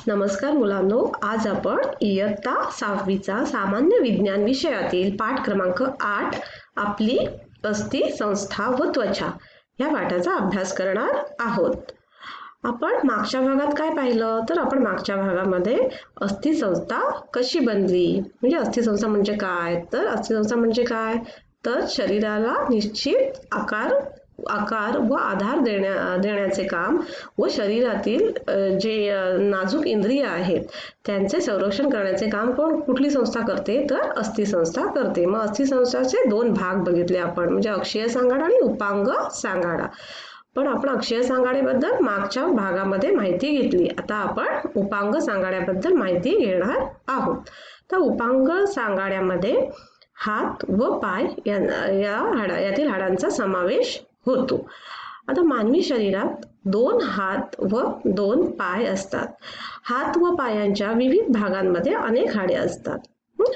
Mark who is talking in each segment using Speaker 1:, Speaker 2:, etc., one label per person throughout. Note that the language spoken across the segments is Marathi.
Speaker 1: नमस्कार मुलांनो, आज आपण इयत्ता 6वीचा सामान्य विज्ञान विषयातील पाठ क्रमांक 8 आपली अस्थि संस्था व त्वचा या पाठाचा अभ्यास करणार आहोत. आपण मागच्या भागात काय पाहिलं तर आपण मागच्या भागामध्ये अस्थि संस्था कशी बनली, म्हणजे अस्थि संस्था म्हणजे काय, तर अस्थि संस्था म्हणजे काय तर शरीराला निश्चित आकार व आधार देण्याचे काम व शरीरातील जे नाजूक इंद्रिय आहेत त्यांचे संरक्षण करण्याचे काम कुठली संस्था करते तर अस्थि संस्था करते. मग अस्थि संस्थाचे दोन भाग बघितले आपण, म्हणजे अक्षीय सांगाडा आणि उपांग सांगाडा. पण आपण अक्षीय सांगाड्याबद्दल मागच्या भागामध्ये माहिती घेतली. आता आपण उपांग सांगाड्याबद्दल माहिती घेणार आहोत. तर उपांग सांगाड्यामध्ये हात व पाय यातील हाडांचा समावेश होतो. आता मानवी शरीरात 2 हात व 2 पाय असतात. हात व पायांच्या विविध भागांमध्ये अनेक हाडे असतात.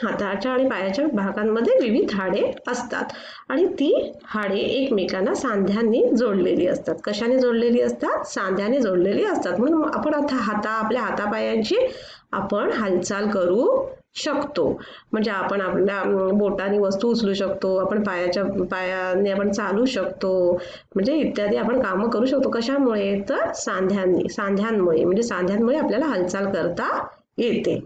Speaker 1: हाताच्या आणि पायाच्या भागांमध्ये विविध हाडे असतात आणि ती हाडे एकमेकांना सांध्यांनी जोडलेली असतात. कशाने जोडलेली असतात? सांध्याने जोडलेली असतात. म्हणून आपण आता आपल्या हातापायांची आपण हालचाल करू शकतो. म्हणजे आपण आपल्या बोटाने वस्तू उचलू शकतो, आपण पायाने आपण चालू शकतो, म्हणजे इत्यादी आपण कामं करू शकतो. कशामुळे तर सांध्यांमुळे, म्हणजे सांध्यांमुळे आपल्याला हालचाल करता येते.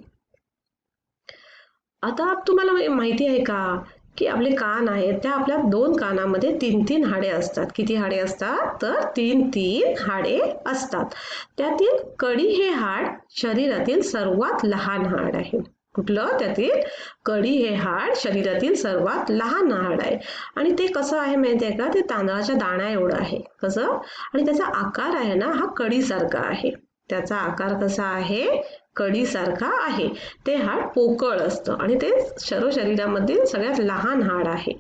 Speaker 1: आता तुम्हाला माहिती आहे का की आपले कान आहेत, त्या आपल्या 2 कानामध्ये 3 हाडे असतात. किती हाडे असतात तर 3 हाडे असतात. त्यातील कडी हे हाड शरीरातील सर्वात लहान हाड आहे. कुठलं? त्यातील कडी हे हाड शरीरातील सर्वात लहान हाड आहे. आणि ते कसं आहे माहिती आहे का? ते तांदळाच्या दाण्या एवढं आहे. कसं? आणि त्याचा आकार आहे ना हा कढीसारखा आहे. त्याचा आकार कसा आहे? कढीसारखा आहे. ते हाड पोकळ असतं आणि ते सर्व शरीरामधील सगळ्यात लहान हाड आहे.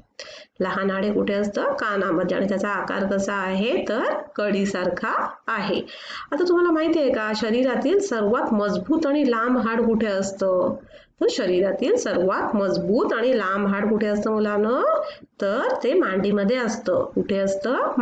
Speaker 1: लहान हाड हे कुठे असतं? कानामध्ये. आणि त्याचा आकार कसा आहे तर कढीसारखा आहे. आता तुम्हाला माहिती आहे का शरीरातील सर्वात मजबूत आणि लांब हाड कुठे असतं? तर शरीरातील सर्वात मजबूत आणि लांब हाड कुठे असतं मुलांनो? तर ते मांडीमध्ये असतं. कुठे असतं?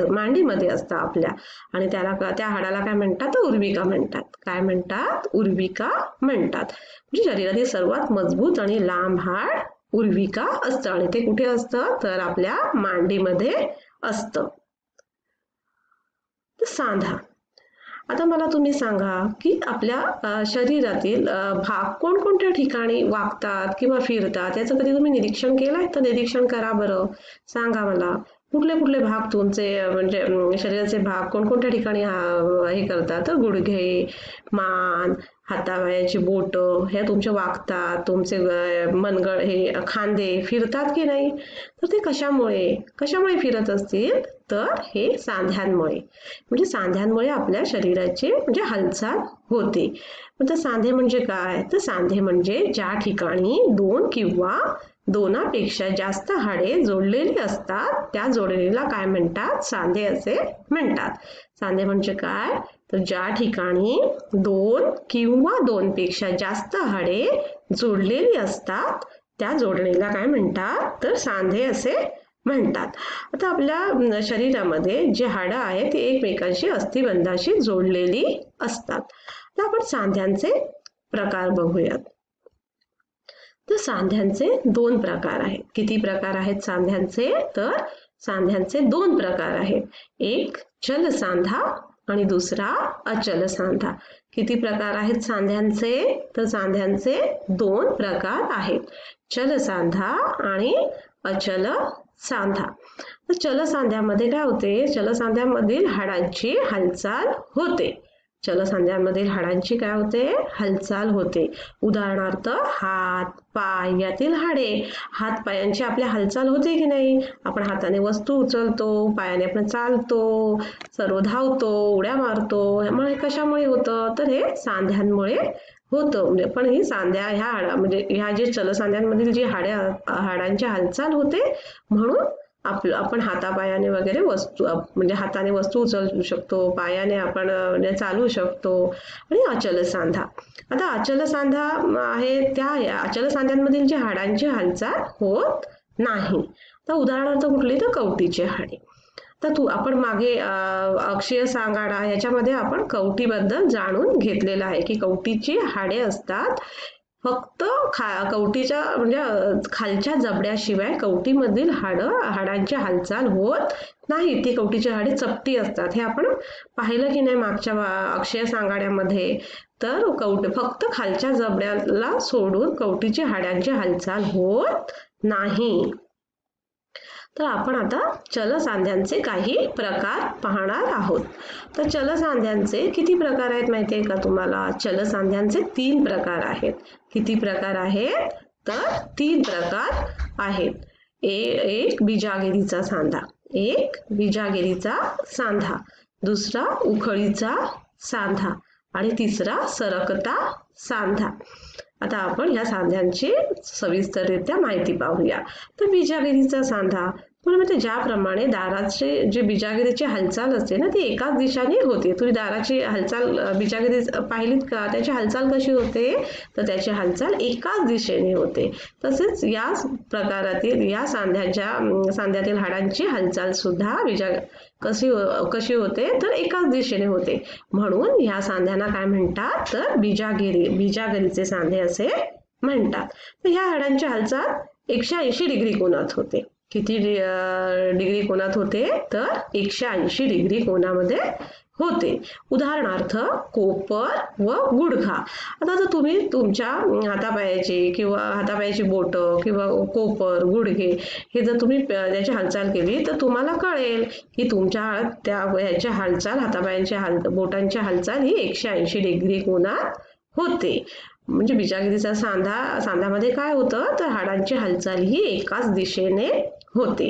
Speaker 1: मांडीमध्ये असतं आपल्या. आणि त्या हाडाला काय म्हणतात? उर्विका म्हणतात. काय म्हणतात? उर्विका म्हणतात. म्हणजे शरीरातील सर्वात मजबूत आणि लांब हाड उर्विका असतं आणि ते कुठे असतं तर आपल्या मांडीमध्ये असतं. सांधा. आता मला तुम्ही सांगा की आपल्या शरीरातील भाग कोणकोणत्या ठिकाणी वागतात किंवा फिरतात याचं कधी तुम्ही निरीक्षण केलंय? तर निरीक्षण करा बरं. सांगा मला कुठले भाग तुमचे, म्हणजे शरीराचे भाग कोणकोणत्या ठिकाणी हे करतात? तर गुडघे, मान, हातापायाची बोट हे तुमचे वागतात. तुमचे मनगळ हे खांदे फिरतात की नाही? तर ते कशामुळे फिरत असतील? तर हे सांध्यांमुळे. म्हणजे सांध्यांमुळे आपल्या शरीराची म्हणजे हालचाल होते. तर सांधे म्हणजे काय? तर सांधे म्हणजे ज्या ठिकाणी 2 किंवा 2पेक्षा जास्त हाडे जोडलेली असतात त्या जोडणीला काय म्हणतात? सांधे असे म्हणतात. सांधे म्हणजे काय? तर ज्या ठिकाणी 2 किंवा 2पेक्षा जास्त हाडे जोडलेली असतात त्या जोडणीला काय म्हणतात? तर सांधे असे म्हणतात. आता आपल्या शरीरामध्ये जे हाडं आहेत ती एकमेकांशी अस्थिबंधाशी जोडलेली असतात. तर आपण सांध्यांचे प्रकार बघूयात. तर सांध्यांचे 2 प्रकार आहेत. किती प्रकार आहेत सांध्यांचे? तर सांध्यांचे 2 प्रकार आहेत. एक चल सांधा आणि दुसरा अचल सांधा. किती प्रकार आहेत सांध्यांचे? तर सांध्यांचे 2 प्रकार आहेत. चल सांधा आणि अचल सांधा. तर चल सांध्यामध्ये काय होते? चल सांध्यामधील हाडांची हालचाल होते. चल सांध्यामधील हाडांची काय होते? हालचाल होते. उदाहरणार्थ हात, पाय यातील हाडे. हात पायांची आपल्या हालचाल होते की नाही? आपण हाताने वस्तू उचलतो, पायाने आपण चालतो, सर्व धावतो, उड्या मारतो. यामुळे कशामुळे होतं? तर हे सांध्यांमुळे होतं. पण ही सांध्या म्हणजे ह्या जे चलसांध्यांमधील जी हाडांची हालचाल होते म्हणून आपण हातापायाने वगैरे वस्तू म्हणजे हाताने वस्तू उचलू शकतो, पायाने आपण चालू शकतो. आणि अचल सांधा. आता अचल सांधा आहे त्या अचल सांध्यांमधील जे हाडांची हालचाल होत नाही. तर उदाहरणार्थ कुठली? तर कवटीचे हाडे. तर आपण मागे अक्षीय सांगाडा याच्यामध्ये आपण कवटीबद्दल जाणून घेतलेलं आहे की कवटीची हाडे असतात, फक्त कवटीच्या म्हणजे खालच्या जबड्याशिवाय कवटीमधील हाडांची हालचाल होत नाही. ती कवटीची हाडे चपटी असतात. हे आपण पाहिलं की नाही मागच्या अक्षय सांगाड्यामध्ये. तर फक्त खालच्या जबड्याला सोडून कवटीची हाडांची हालचाल होत नाही. तर आपण आता चलसांध्यांचे काही प्रकार पाहणार आहोत. तर चलसांध्यांचे किती प्रकार आहेत माहिती आहे का तुम्हाला? चलसांध्यांचे 3 प्रकार आहेत. किती प्रकार आहेत? तर 3 प्रकार आहेत. एक बिजागेरीचा सांधा, एक बिजागेरीचा सांधा, दुसरा उखळीचा सांधा आणि तिसरा सरकता सांधा. आता आपण या सांध्यांची सविस्तररित्या माहिती पाहूया. तर बिजागेरीचा सांधा म्हणजे ज्याप्रमाणे दाराचे जे बिजागेरीची हालचाल असते ना ती एकाच दिशेने होते. तुम्ही दाराची हालचाल बिजागेरी पाहिलीत का? त्याची हालचाल कशी होते? तर त्याची हालचाल एकाच दिशेने होते. तसेच या प्रकारातील या सांध्यातील हाडांची हालचाल सुद्धा कशी होते? तर एकाच दिशेने होते. म्हणून या सांध्यांना काय म्हणतात? तर बिजागेरीचे सांधे असे म्हणतात. तर ह्या हाडांची हालचाल 180 डिग्री कोनात होते. किती डिग्री कोनात होते? तर 180 डिग्री कोनामध्ये होते. उदाहरणार्थ कोपर व गुडघा. आता जर तुम्ही तुमच्या हातापायाची बोट किंवा कोपर गुडघे हे जर तुम्ही त्याची हालचाल केली तर तुम्हाला कळेल की तुमच्या ह्याची हालचाल हातापायांची बोटांची हालचाल ही 180 डिग्री कोनात होते. म्हणजे बिजागेरीचा सांध्यामध्ये काय होतं? तर हाडांची हालचाल ही एकाच दिशेने होते.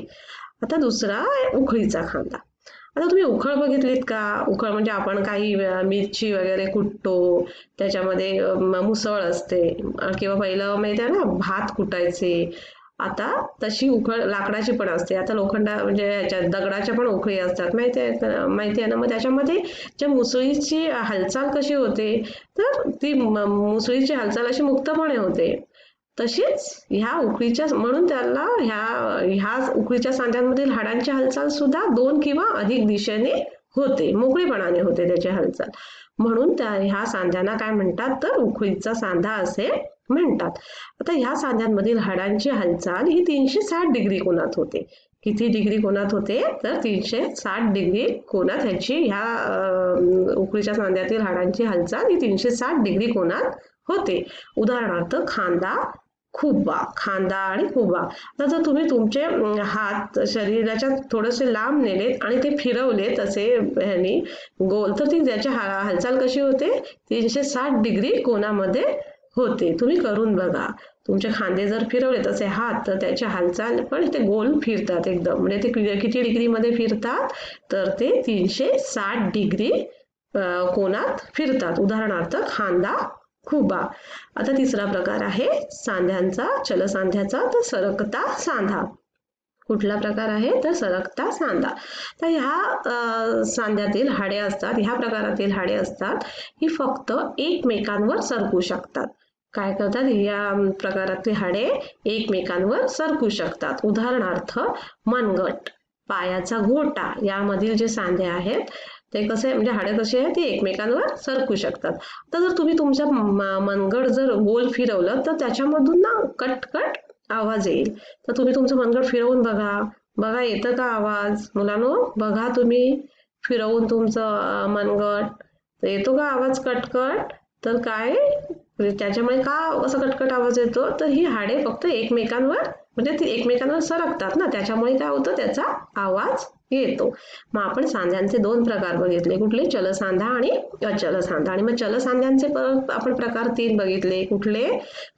Speaker 1: आता दुसरा उखळीचा खांदा. आता तुम्ही उखळ बघितलीत का? उखळ म्हणजे आपण काही मिरची वगैरे कुटतो, त्याच्यामध्ये मुसळ असते किंवा पहिलं माहिती आहे ना भात कुटायचे. आता तशी उखळ लाकडाची पण असते. आता म्हणजे दगडाच्या पण उखळी असतात माहिती आहे ना. मग त्याच्यामध्ये ज्या मुसळीची हालचाल कशी होते? तर ती मुसळीची हालचाल अशी मुक्तपणे होते. तशीच ह्या उखळीच्या म्हणून त्याला ह्या उखळीच्या सांध्यांमधील हाडांची हालचाल सुद्धा 2 किंवा अधिक दिशेने होते, मोकळेपणाने होते त्याची हालचाल. म्हणून ह्या सांध्यांना काय म्हणतात? तर उखळीचा सांधा असे म्हणतात. आता ह्या सांध्यांमधील हाडांची हालचाल ही 360 डिग्री कोनात होते. किती डिग्री कोनात होते? तर 360 डिग्री कोनात ह्या उखळीच्या सांध्यातील हाडांची हालचाल ही 360 डिग्री कोनात होते. उदाहरणार्थ खांदा आणि खुबा. आता जर तुम्ही तुमचे हात शरीराच्या थोडेसे लांब नेलेत आणि ते फिरवलेत असे ह्यानी गोल, तर त्याची हालचाल कशी होते? 360 डिग्री कोनामध्ये होते. तुम्ही करून बघा. तुमचे खांदे जर फिरवले तसे हात तर त्याची हालचाल पण ते गोल फिरतात एकदम. म्हणजे ते किती डिग्रीमध्ये फिरतात? तर ते 360 डिग्री कोनात फिरतात. उदाहरणार्थ खांदा खुबा. आता तिसरा प्रकार आहे चलसांध्याचा, तर सरकता सांधा. कुठला प्रकार आहे? तर सरकता सांधा. तर ह्या सांध्यातील हाडे असतात, ह्या प्रकारातील हाडे असतात ही फक्त एकमेकांवर सरकू शकतात. काय करतात? या प्रकारातली हाडे एकमेकांवर सरकू शकतात. उदाहरणार्थ मनगट, पायाचा घोटा यामधील जे सांधे आहेत ते कसे म्हणजे हाडे कशी आहेत? ती एकमेकांवर सरकू शकतात. तर जर तुम्ही तुमचा मनगट जर गोल फिरवलं तर त्याच्यामधून ना कटकट आवाज येईल. तर तुम्ही तुमचं मनगट फिरवून बघा येतं का आवाज? मुलांनो बघा तुम्ही फिरवून तुमचं मनगट, तर येतो का आवाज कटकट? तर काय त्याच्यामुळे का असं कटकट आवाज येतो? तर ही हाडे फक्त एकमेकांवर म्हणजे ती एकमेकांवर सरकतात ना, त्याच्यामुळे काय होतं? त्याचा आवाज येतो. मग आपण सांध्यांचे 2 प्रकार बघितले. कुठले? चलसांधा आणि अचल सांधा. आणि मग चलसांध्यांचे आपण प्रकार 3 बघितले. कुठले?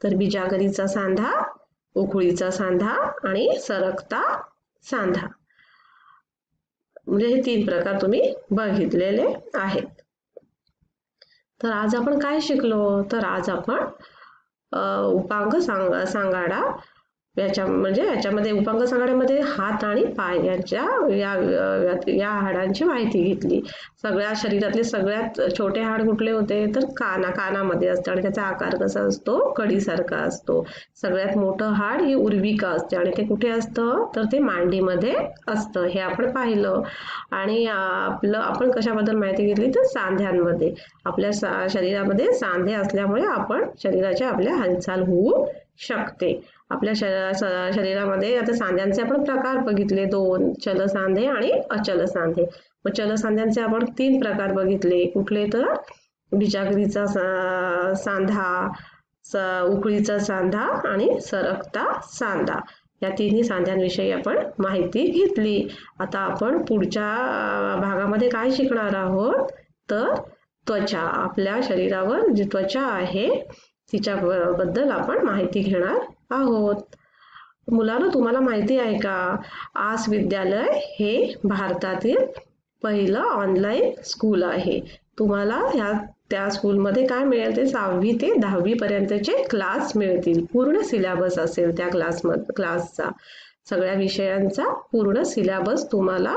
Speaker 1: तर बिजागरीचा सांधा, उखळीचा सांधा आणि सरकता सांधा. म्हणजे हे 3 प्रकार तुम्ही बघितलेले आहेत. तर आज आपण काय शिकलो? तर आज आपण उपांग सांगाडा म्हणजे याच्यामध्ये उपांग सांगाड्यामध्ये हात आणि पाय यांच्या या हाडांची माहिती घेतली. सगळ्या शरीरातले सगळ्यात छोटे हाड कुठले होते तर कानामध्ये असतं आणि त्याचा आकार कसा असतो कडीसारखा असतो. सगळ्यात मोठं हाड ही उर्विका असते आणि ते कुठे असतं तर ते मांडीमध्ये असतं, हे आपण पाहिलं. आणि आपण कशाबद्दल माहिती घेतली तर सांध्यांमध्ये. आपल्या शरीरामध्ये सांधे असल्यामुळे शरीराची आपल्या हालचाल होऊ शकते. आपल्या शरीरामध्ये आता सांध्यांचे आपण प्रकार बघितले, 2, चल सांधे आणि अचल सांधे. मग चल सांध्यांचे आपण 3 प्रकार बघितले. कुठले तर बिजागरीचा सांधा, उकळीचा सांधा आणि सरकता सांधा. या तिन्ही सांध्यांविषयी आपण माहिती घेतली. आता आपण पुढच्या भागामध्ये काय शिकणार आहोत तर त्वचा. आपल्या शरीरावर जी त्वचा आहे तिच्याबद्दल आपण माहिती घेणार आहोत. मुलांनो, तुम्हाला माहिती आहे का आस विद्यालय हे भारतातील पहिलं ऑनलाईन स्कूल आहे. तुम्हाला त्या स्कूलमध्ये काय मिळेल ते 6वी ते 10वी पर्यंतचे क्लास मिळतील. पूर्ण सिलेबस असेल त्या क्लासचा. सगळ्या विषयांचा पूर्ण सिलेबस तुम्हाला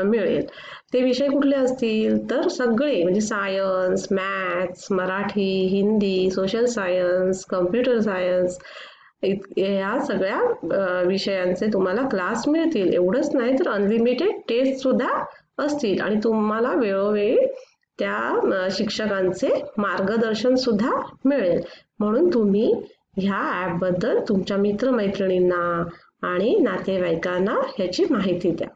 Speaker 1: मिळेल. ते विषय कुठले असतील तर सगळे म्हणजे science, maths, Marathi, Hindi, social science, computer science या सगळ्या विषयांचे तुम्हाला क्लास मिळतील. एवढंच नाही तर अनलिमिटेड टेस्ट सुद्धा असतील आणि तुम्हाला वेळोवेळी त्या शिक्षकांचे मार्गदर्शन सुद्धा मिळेल. म्हणून तुम्ही ह्या ॲपबद्दल तुमच्या मित्रमैत्रिणींना आणि नातेवाईकांना ह्याची माहिती द्या.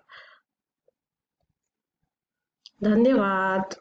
Speaker 1: धन्यवाद.